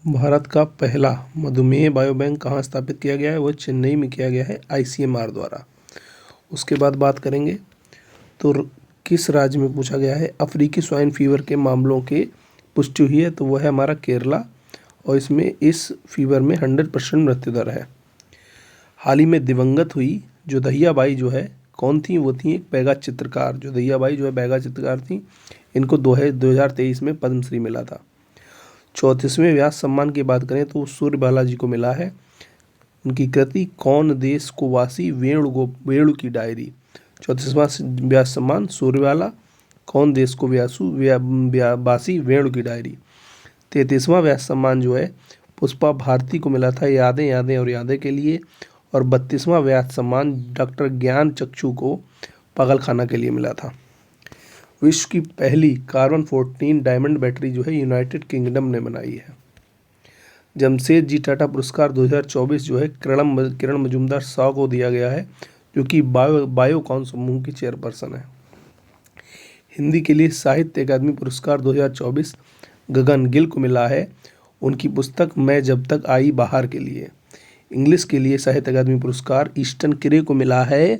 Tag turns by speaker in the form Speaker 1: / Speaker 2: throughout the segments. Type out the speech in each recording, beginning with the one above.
Speaker 1: भारत का पहला मधुमेह बायोबैंक कहाँ स्थापित किया गया है? वो चेन्नई में किया गया है आईसीएमआर द्वारा। उसके बाद बात करेंगे तो किस राज्य में पूछा गया है अफ्रीकी स्वाइन फीवर के मामलों की पुष्टि हुई है? तो वो है हमारा केरला, और इसमें इस फीवर में 100% मृत्यु दर है। हाल ही में दिवंगत हुई जोधैया बाई जो है कौन थी? वो थी एक बैगा चित्रकार। जोधैया बाई जो है बैगा चित्रकार थी। इनको 2023 में पद्मश्री मिला था। 34वें व्यास सम्मान की बात करें तो सूर्य बालाजी को मिला है। उनकी कृति कौन देश को वासी वेणु की डायरी। 34वां व्यास सम्मान सूर्यवाला, कौन देश को वासी वेणु की डायरी। 33वां व्यास सम्मान जो है पुष्पा भारती को मिला था यादें यादें और यादें के लिए। और 32वां व्यास सम्मान डॉक्टर ज्ञान चक्षु को पागलखाना के लिए मिला था। विश्व की पहली कार्बन 14 डायमंड बैटरी जो है यूनाइटेड किंगडम ने बनाई है। जमशेदजी टाटा पुरस्कार 2024 जो है किरण मजूमदार शाह को दिया गया है, जो कि बायोकॉन समूह की चेयरपर्सन है। हिंदी के लिए साहित्य अकादमी पुरस्कार 2024 गगन गिल को मिला है, उनकी पुस्तक मैं जब तक आई बाहर के लिए। इंग्लिश के लिए साहित्य अकादमी पुरस्कार ईस्टन क्रे को मिला है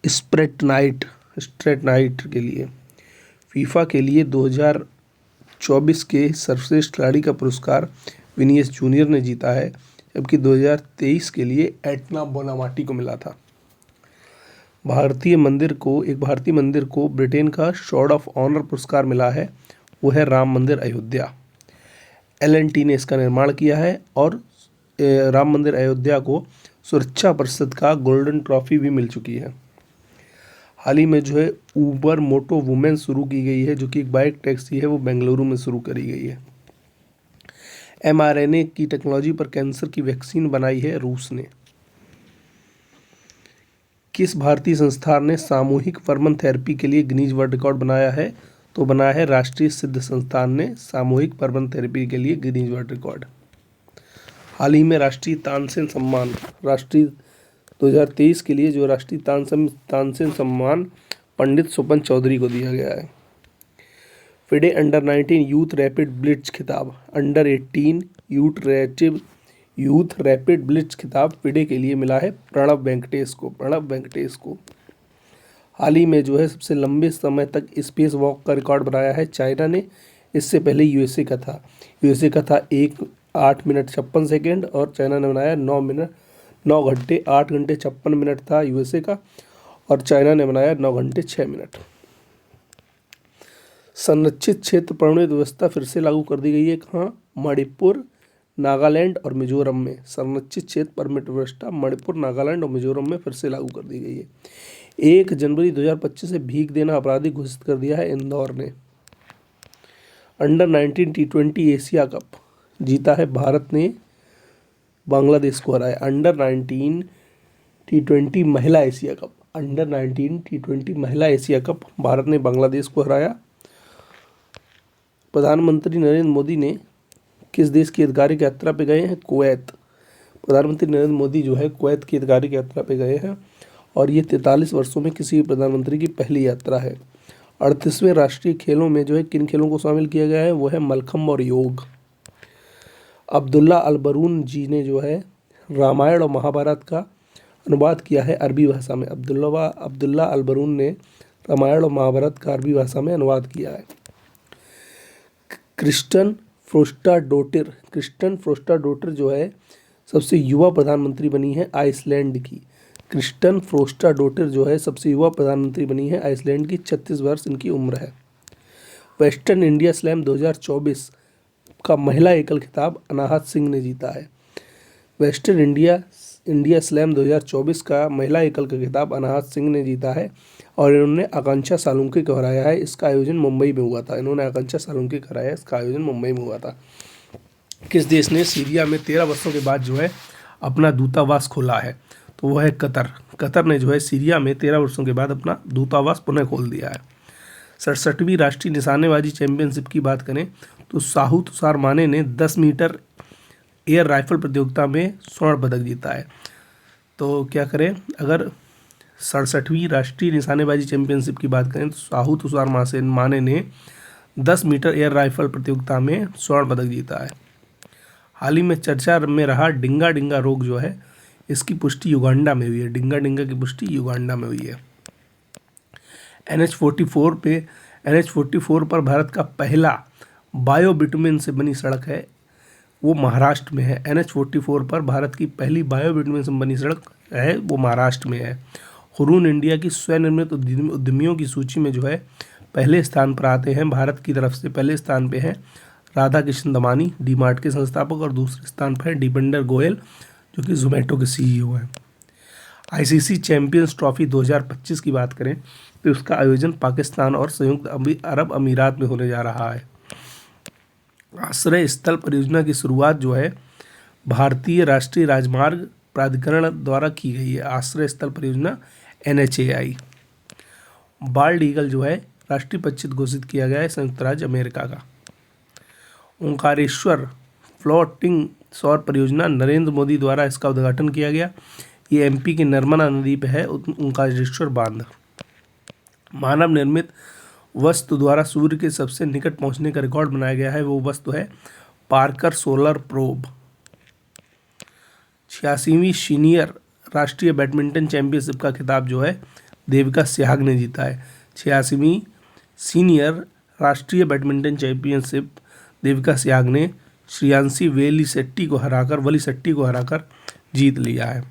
Speaker 1: स्ट्रेट नाइट के लिए। फीफा के लिए 2024 के सर्वश्रेष्ठ खिलाड़ी का पुरस्कार विनीसियस जूनियर ने जीता है, जबकि 2023 के लिए एटना बोनामाटी को मिला था। भारतीय मंदिर को ब्रिटेन का शॉर्ड ऑफ ऑनर पुरस्कार मिला है, वो है राम मंदिर अयोध्या। एल&टी ने इसका निर्माण किया है, और राम मंदिर अयोध्या को सुरक्षा परिषद का गोल्डन ट्रॉफी भी मिल चुकी है। हाल ही में जो है उबर मोटो वुमेन शुरू की गई है, जो कि एक बाइक टैक्सी है, वो बेंगलुरु में शुरू करी गई है। mRNA की टेक्नोलॉजी पर कैंसर की वैक्सीन बनाई है रूस ने। किस भारतीय संस्थान ने सामूहिक वर्मन थेरेपी के लिए गिनीज वर्ल्ड रिकॉर्ड बनाया है? तो बनाया है राष्ट्रीय सिद्ध संस्थान ने सामूहिक वर्मन थेरेपी के लिए गिनीज वर्ल्ड रिकॉर्ड। हाल ही में राष्ट्रीय तानसेन सम्मान 2023 के लिए जो राष्ट्रीय तानसेन सम्मान पंडित स्वपन चौधरी को दिया गया है। FIDE under 19 youth rapid blitz खिताब अंडर 18 यूथ रैपिड ब्लिट्ज खिताब फिडे के लिए मिला है प्रणव वेंकटेश को। हाल ही में जो है सबसे लंबे समय तक स्पेस वॉक का रिकॉर्ड बनाया है चाइना ने। इससे पहले यूएसए का था 8 मिनट 56 सेकेंड, और चाइना ने बनाया 9 घंटे 8 घंटे 56 मिनट था यूएसए का, और चाइना ने बनाया 9 घंटे 6 मिनट। संरक्षित क्षेत्र परमाणु व्यवस्था फिर से लागू कर दी गई है। कहाँ? मणिपुर, नागालैंड और मिजोरम में संरक्षित क्षेत्र परमिट व्यवस्था मणिपुर, नागालैंड और मिजोरम में फिर से लागू कर दी गई है। 1 जनवरी 2025 से भीख देना अपराधी घोषित कर दिया है इंदौर ने। अंडर 19 T20 एशिया कप जीता है भारत ने, बांग्लादेश को हराया। अंडर 19 T20 महिला एशिया कप भारत ने बांग्लादेश को हराया। प्रधानमंत्री नरेंद्र मोदी ने किस देश की आधिकारिक यात्रा पे गए हैं? कुवैत। प्रधानमंत्री नरेंद्र मोदी जो है कुवैत की आधिकारिक यात्रा पे गए हैं, और ये 43 वर्षों में किसी प्रधानमंत्री की पहली यात्रा है। 38वें राष्ट्रीय खेलों में जो है किन खेलों को शामिल किया गया है? वो है मलखम्ब और योग। अब्दुल्ला अल बरून जी ने जो है रामायण और महाभारत का अनुवाद किया है अरबी भाषा में। अब्दुल्ला अल बरून ने रामायण और महाभारत का अरबी भाषा में अनुवाद किया है। क्रिस्टन फ्रोस्टाडोटर जो है सबसे युवा प्रधानमंत्री बनी है आइसलैंड की। क्रिस्टन फ्रोस्टाडोटर जो है सबसे युवा प्रधानमंत्री बनी है आइसलैंड की। 36 वर्ष इनकी उम्र है। वेस्टर्न इंडिया स्लैम 2024 का महिला एकल खिताब अनाहत सिंह ने जीता है। वेस्टर्न इंडिया स्लैम 2024 का महिला एकल का खिताब अनाहत सिंह ने जीता है, और इन्होंने आकांक्षा सालुंके को हराया है। इसका आयोजन मुंबई में हुआ था। किस देश ने सीरिया में 13 वर्षों के बाद जो है अपना दूतावास खोला है? तो वो है कतर ने जो है सीरिया में 13 वर्षों के बाद अपना दूतावास पुनः खोल दिया है। 67वीं राष्ट्रीय निशानेबाजी चैंपियनशिप की बात करें तो साहू तुषार माने ने 10 मीटर एयर राइफल प्रतियोगिता में स्वर्ण पदक जीता है। तो क्या करें, अगर 67वीं राष्ट्रीय निशानेबाजी चैंपियनशिप की बात करें तो साहू तुषार माने ने 10 मीटर एयर राइफल प्रतियोगिता में स्वर्ण पदक जीता है। हाल ही में चर्चा में रहा डिंगा डिंगा रोग जो है, इसकी पुष्टि युगांडा में हुई है। डिंगा डिंगा की पुष्टि युगांडा में हुई है। NH44 पर भारत का पहला बायोबिटुमिन से बनी सड़क है, वो महाराष्ट्र में है। NH44 पर भारत की पहली बायोबिटुमिन से बनी सड़क है, वो महाराष्ट्र में है। हुरून इंडिया की स्वनिर्मित उद्यमियों की सूची में जो है पहले स्थान पर आते हैं, भारत की तरफ से पहले स्थान पे हैं राधा कृष्ण दमानी, डी-मार्ट के संस्थापक, और दूसरे स्थान पर है दीपेंद्र गोयल जो कि जोमेटो के CEO हैं। ICC चैंपियंस ट्रॉफी 2025 की बात करें तो उसका आयोजन पाकिस्तान और संयुक्त अरब अमीरात में होने जा रहा है। आश्रय स्थल परियोजना की शुरुआत जो है भारतीय राष्ट्रीय राजमार्ग प्राधिकरण द्वारा की गई है। आश्रय स्थल परियोजना NHAI। बाल्ड ईगल जो है राष्ट्रीय पक्षी घोषित किया गया है संयुक्त राज्य अमेरिका का। ओंकारेश्वर फ्लोटिंग सौर परियोजना नरेंद्र मोदी द्वारा इसका उद्घाटन किया गया। ये MP की नर्मदा नदी पर है ओंकारेश्वर बांध। मानव निर्मित वस्तु द्वारा सूर्य के सबसे निकट पहुंचने का रिकॉर्ड बनाया गया है, वो वस्तु है पार्कर सोलर प्रोब। 86वीं सीनियर राष्ट्रीय बैडमिंटन चैंपियनशिप का खिताब जो है देविका सहवाग ने जीता है। 86वीं सीनियर राष्ट्रीय बैडमिंटन चैंपियनशिप देविका सहवाग ने श्रेयांसी वेली शेट्टी को हराकर जीत लिया है।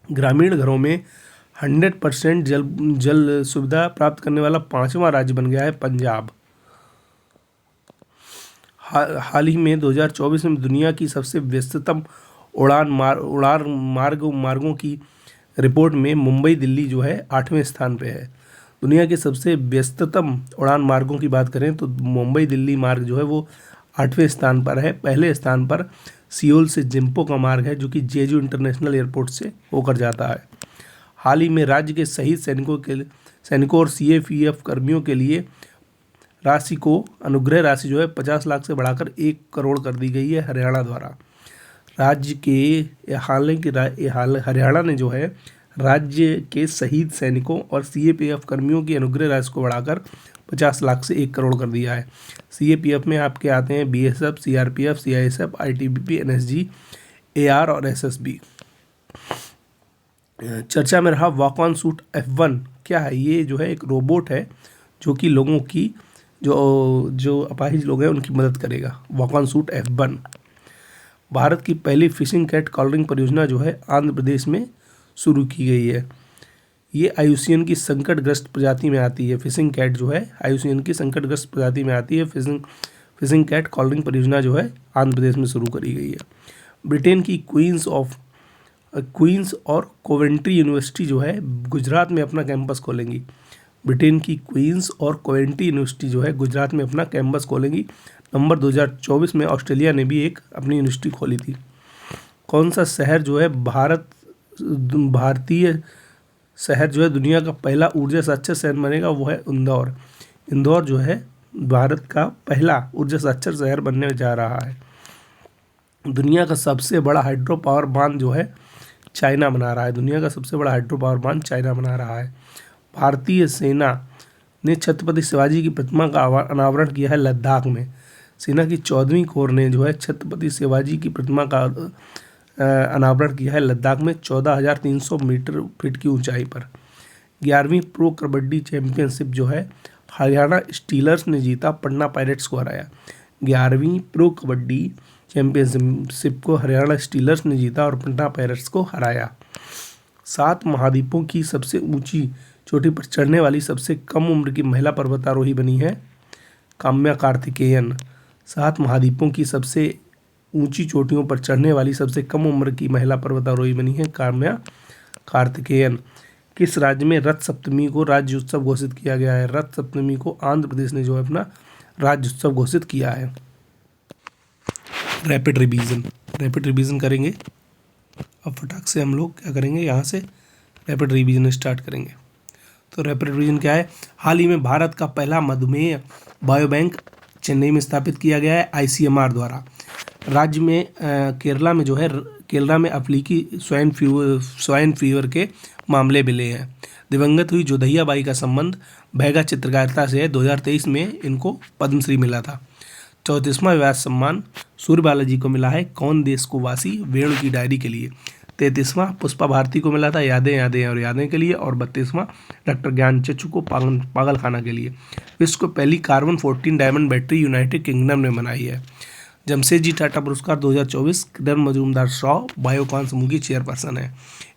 Speaker 1: ग्रामीण घरों में 100% जल सुविधा प्राप्त करने वाला 5वां राज्य बन गया है पंजाब। हाल ही में 2024 में दुनिया की सबसे व्यस्ततम उड़ान मार्गों की रिपोर्ट में मुंबई दिल्ली जो है 8वें स्थान पे है। दुनिया के सबसे व्यस्ततम उड़ान मार्गों की बात करें तो मुंबई दिल्ली मार्ग जो है वो 8वें स्थान पर है। पहले स्थान पर सियोल से जिम्पो का मार्ग है जो कि जेजू इंटरनेशनल एयरपोर्ट से होकर जाता है। हाल ही में राज्य के शहीद सैनिकों और CAPF कर्मियों के लिए अनुग्रह राशि जो है 50 लाख से बढ़ाकर 1 करोड़ कर दी गई है हरियाणा द्वारा। हरियाणा ने जो है राज्य के शहीद सैनिकों और CAPF कर्मियों की अनुग्रह राशि को बढ़ाकर 50 लाख से 1 करोड़ कर दिया है। CAPF में आपके आते हैं BSF, CRPF, CISF, ITBP, NSG, AR और SSB। चर्चा में रहा वॉक ऑन सूट F1 क्या है? ये जो है एक रोबोट है जो कि लोगों की जो अपाहिज लोग हैं उनकी मदद करेगा। Walk on suit F1। Bharat की पहली फिशिंग कैट कॉलरिंग परियोजना जो है आंध्र प्रदेश में शुरू की गई है। ये IUCN की संकटग्रस्त प्रजाति में आती है। फिशिंग कैट जो है IUCN की संकटग्रस्त प्रजाति में आती है। फिशिंग कैट कॉलरिंग परियोजना जो है आंध्र प्रदेश में शुरू करी गई है। ब्रिटेन की क्वींस और कोवेंट्री यूनिवर्सिटी जो है गुजरात में अपना कैंपस खोलेंगी। ब्रिटेन की क्वींस और कोवेंट्री यूनिवर्सिटी जो है गुजरात में अपना कैंपस खोलेंगी। नवंबर 2024 में ऑस्ट्रेलिया ने भी एक अपनी यूनिवर्सिटी खोली थी। कौन सा शहर जो है भारतीय शहर जो है दुनिया का पहला ऊर्जा साक्षर शहर बनेगा? वो है इंदौर। इंदौर जो है भारत का पहला ऊर्जा साक्षर शहर बनने जा रहा है। दुनिया का सबसे बड़ा हाइड्रो पावर बांध जो है चाइना बना रहा है। दुनिया का सबसे बड़ा हाइड्रो पावर बांध चाइना बना रहा है। भारतीय सेना ने छत्रपति शिवाजी की प्रतिमा का अनावरण किया है लद्दाख में। सेना की 14वीं कोर ने जो है छत्रपति शिवाजी की प्रतिमा का अनावरण किया है लद्दाख में 14,300 फीट की ऊंचाई पर। 11वीं प्रो कबड्डी चैंपियनशिप जो है हरियाणा स्टीलर्स ने जीता, पटना पायरेट्स को हराया। 11वीं प्रो कबड्डी चैंपियनशिप को हरियाणा स्टीलर्स ने जीता और पटना पायरेट्स को हराया। 7 महाद्वीपों की सबसे ऊंची चोटी पर चढ़ने वाली सबसे कम उम्र की महिला पर्वतारोही बनी है काम्या कार्तिकेयन। 7 महाद्वीपों की सबसे ऊंची चोटियों पर चढ़ने वाली सबसे कम उम्र की महिला पर्वतारोही बनी है काम्या कार्तिकेयन। किस राज्य में रथ सप्तमी को राज्य उत्सव घोषित किया गया है? रथ सप्तमी को आंध्र प्रदेश ने जो है अपना राज्य उत्सव घोषित किया है। रैपिड रिवीजन करेंगे। अब फटाक से हम लोग क्या करेंगे, यहाँ से रैपिड रिवीजन स्टार्ट करेंगे। तो रैपिड रिवीजन क्या है? हाल ही में भारत का पहला मधुमेह बायोबैंक चेन्नई में स्थापित किया गया है ICMR द्वारा। राज्य में केरला में अफ्रीकी स्वाइन फीवर के मामले मिले हैं। दिवंगत हुई जोधैया बाई का संबंध भैगा चित्रकारिता से है। 2023 में इनको पद्मश्री मिला था। 34वां व्यास सम्मान सूर्य बालाजी को मिला है कौन देश को वासी वेणु की डायरी के लिए। 33वां पुष्पा भारती को मिला था यादें यादें और यादें के लिए। और 32वां डॉक्टर ज्ञानचक्षु को पागलखाना के लिए। विश्व को पहली carbon 14 diamond battery United kingdom ने बनाई है। जमशेदजी टाटा पुरस्कार 2024 किरण मजूमदार शॉ बायोकॉन समूह की चेयरपर्सन है।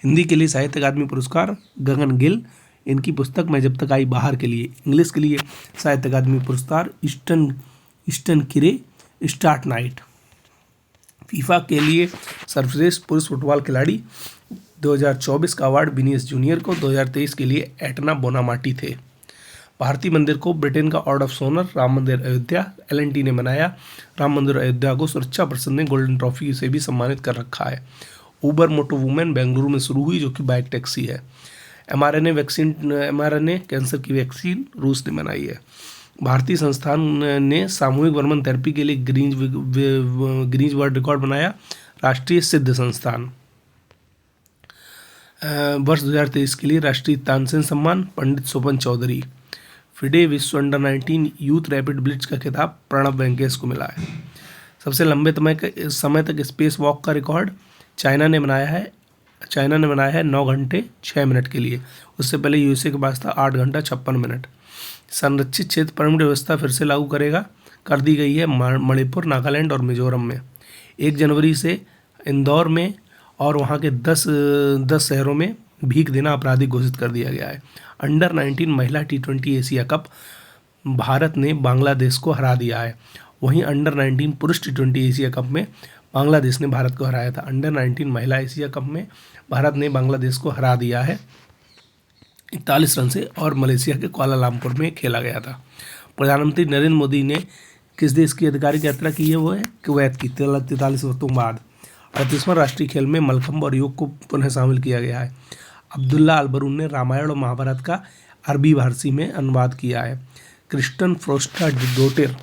Speaker 1: हिंदी के लिए साहित्य अकादमी पुरस्कार गगन गिल, इनकी पुस्तक मैं जब तक आई बाहर के लिए। इंग्लिश के लिए साहित्य अकादमी पुरस्कार ईस्टन किरे स्टार्ट नाइट। फीफा के लिए सर्वश्रेष्ठ पुरुष फुटबॉल खिलाड़ी 2024 का अवार्ड विनीसियस जूनियर को, 2023 के लिए एटना बोनामाटी थे। भारतीय मंदिर को ब्रिटेन का ऑर्डर ऑफ सोनर राम मंदिर अयोध्या LNT ने बनाया। राम मंदिर अयोध्या को सुरक्षा परिषद ने गोल्डन ट्रॉफी से भी सम्मानित कर रखा है। उबर मोटो वुमेन बेंगलुरु में शुरू हुई, जो कि बाइक टैक्सी है। mRNA कैंसर की वैक्सीन रूस ने बनाई है। भारतीय संस्थान ने सामूहिक वर्मन थेरेपी के लिए ग्रीन्स वर्ल्ड रिकॉर्ड बनाया। राष्ट्रीय सिद्ध संस्थान वर्ष 2023 के लिए राष्ट्रीय तानसेन सम्मान पंडित स्वपन चौधरी। फिडे विश्व अंडर 19 यूथ रैपिड ब्लिट्ज का खिताब प्रणब वेंकटेश को मिला है। सबसे लंबे समय तक स्पेस वॉक का रिकॉर्ड चाइना ने बनाया है 9 घंटे 6 मिनट के लिए। उससे पहले USA के पास था 8 घंटा 56 मिनट। संरक्षित क्षेत्र परमिट व्यवस्था फिर से लागू कर दी गई है मणिपुर, नागालैंड और मिजोरम में। 1 जनवरी से इंदौर में और वहाँ के 10 शहरों में भीख देना आपराधिक घोषित कर दिया गया है। अंडर 19 महिला T20 एशिया कप भारत ने बांग्लादेश को हरा दिया है। वहीं अंडर 19 पुरुष T20 एशिया कप में बांग्लादेश ने भारत को हराया था। अंडर 19 महिला एशिया कप में भारत ने बांग्लादेश को हरा दिया है 41 रन से, और मलेशिया के कुआलालंपुर में खेला गया था। प्रधानमंत्री नरेंद्र मोदी ने किस देश की आधिकारिक यात्रा की है? वो है कुवैत की 43 वर्षों बाद। 38वां राष्ट्रीय खेल में मलखंब और योग को पुनः शामिल किया गया है। अब्दुल्ला अल बरून ने रामायण और महाभारत का अरबी फारसी में अनुवाद किया है। क्रिस्टन फ्रोस्टा डोटेर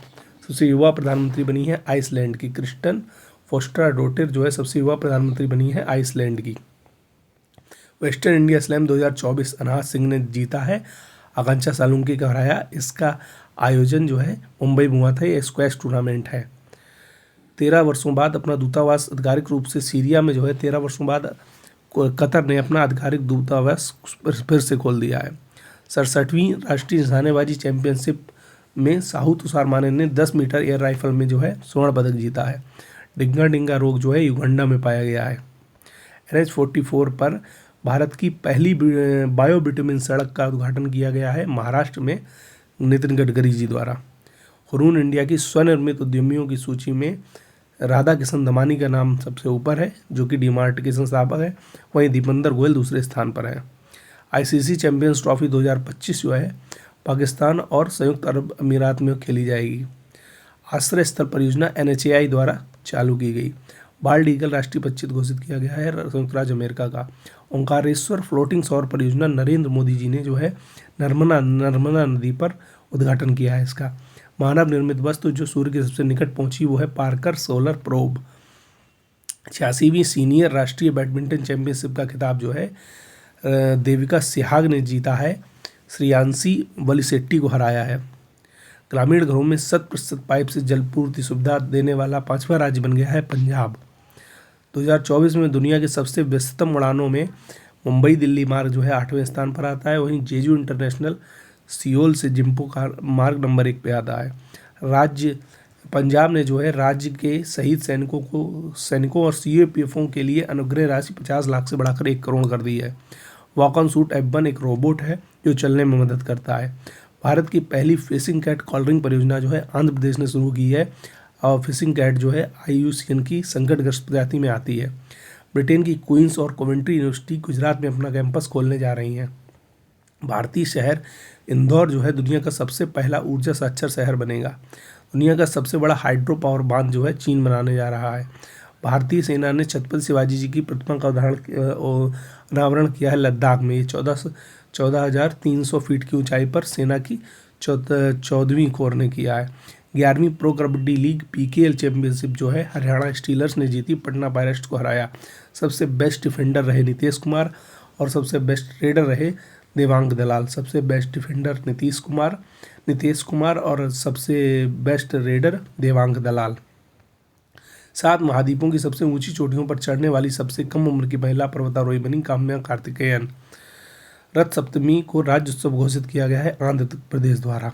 Speaker 1: सबसे युवा प्रधानमंत्री बनी है आइसलैंड की। क्रिस्टन फ्रोस्टा डोटेर जो है सबसे युवा प्रधानमंत्री बनी है आइसलैंड की। वेस्टर्न इंडिया स्लैम 2024 अनाहत सिंह ने जीता है, आकांक्षा सालुंके का हराया। इसका आयोजन जो है मुंबई में हुआ था। ये स्क्वैश टूर्नामेंट है। 13 वर्षों बाद अपना दूतावास आधिकारिक रूप से सीरिया में जो है 13 वर्षों बाद कतर ने अपना आधिकारिक दूतावास फिर से खोल दिया है। 67वीं राष्ट्रीय निशानेबाजी चैंपियनशिप में साहू तुषार माने ने 10 मीटर एयर राइफल में जो है स्वर्ण पदक जीता है। डिंगा रोग जो है युगांडा में पाया गया है। NH-44 पर भारत की पहली बायोबिटुमिन सड़क का उद्घाटन किया गया है महाराष्ट्र में नितिन गडकरी जी द्वारा। हुरून इंडिया की स्वनिर्मित उद्यमियों की सूची में राधा किशन दमानी का नाम सबसे ऊपर है, जो कि डीमार्ट के संस्थापक है। वहीं दीपेंद्र गोयल दूसरे स्थान पर है। ICC चैंपियंस ट्रॉफी 2025 जो है पाकिस्तान और संयुक्त अरब अमीरात में खेली जाएगी। आश्रय स्थल परियोजना NHAI द्वारा चालू की गई। बाल्ड ईगल राष्ट्रीय पक्षी घोषित किया गया है संयुक्त राज्य अमेरिका का। ओंकारेश्वर फ्लोटिंग सौर परियोजना नरेंद्र मोदी जी ने जो है नर्मदा नदी पर उद्घाटन किया है इसका। मानव निर्मित वस्तु जो सूर्य के सबसे निकट पहुंची वो है पार्कर सोलर प्रोब। 86वीं सीनियर राष्ट्रीय बैडमिंटन चैंपियनशिप का खिताब जो है देविका सिहाग ने जीता है, श्रियांशी वलिसेट्टी को हराया है। ग्रामीण घरों में 100% पाइप से जलपूर्ति सुविधा देने वाला 5वां राज्य बन गया है पंजाब। 2024 में दुनिया के सबसे व्यस्ततम उड़ानों में मुंबई दिल्ली मार्ग जो है 8वें स्थान पर आता है। वहीं जेजू इंटरनेशनल सियोल से जिम्पो का मार्ग नंबर 1 पे आता है। पंजाब ने जो है राज्य के शहीद सैनिकों और CAPFओं के लिए अनुग्रह राशि 50 लाख से बढ़ाकर 1 करोड़ कर दी है। वॉक ऑन सूट F1 एक रोबोट है जो चलने में मदद करता है। भारत की पहली फिशिंग कैट कॉलरिंग परियोजना जो है आंध्र प्रदेश ने शुरू की है, और फिशिंग कैट जो है IUCN की संकटग्रस्त प्रजाति में आती है। ब्रिटेन की क्वींस और कोवेंट्री यूनिवर्सिटी गुजरात में अपना कैंपस खोलने जा रही हैं। भारतीय शहर इंदौर जो है दुनिया का सबसे पहला ऊर्जा साक्षर शहर बनेगा। दुनिया का सबसे बड़ा हाइड्रो पावर बांध जो है चीन बनाने जा रहा है। भारतीय सेना ने छत्रपति शिवाजी जी की प्रतिमा का अनावरण किया है लद्दाख में। ये 14,300 फीट की ऊंचाई पर सेना की 14वीं कोर ने किया है। 11वीं pro kabaddi league PKL championship जो है हरियाणा स्टीलर्स ने जीती, पटना पायरेट्स को हराया। सबसे बेस्ट डिफेंडर रहे नीतीश कुमार और सबसे बेस्ट रेडर रहे देवांग दलाल। सबसे बेस्ट डिफेंडर नीतीश कुमार और सबसे बेस्ट रेडर देवांग दलाल। 7 महाद्वीपों की सबसे ऊंची चोटियों पर चढ़ने वाली सबसे कम उम्र की महिला पर्वतारोही बनी काम्या कार्तिकेयन। रथ सप्तमी को राज्योत्सव घोषित किया गया है आंध्र प्रदेश द्वारा।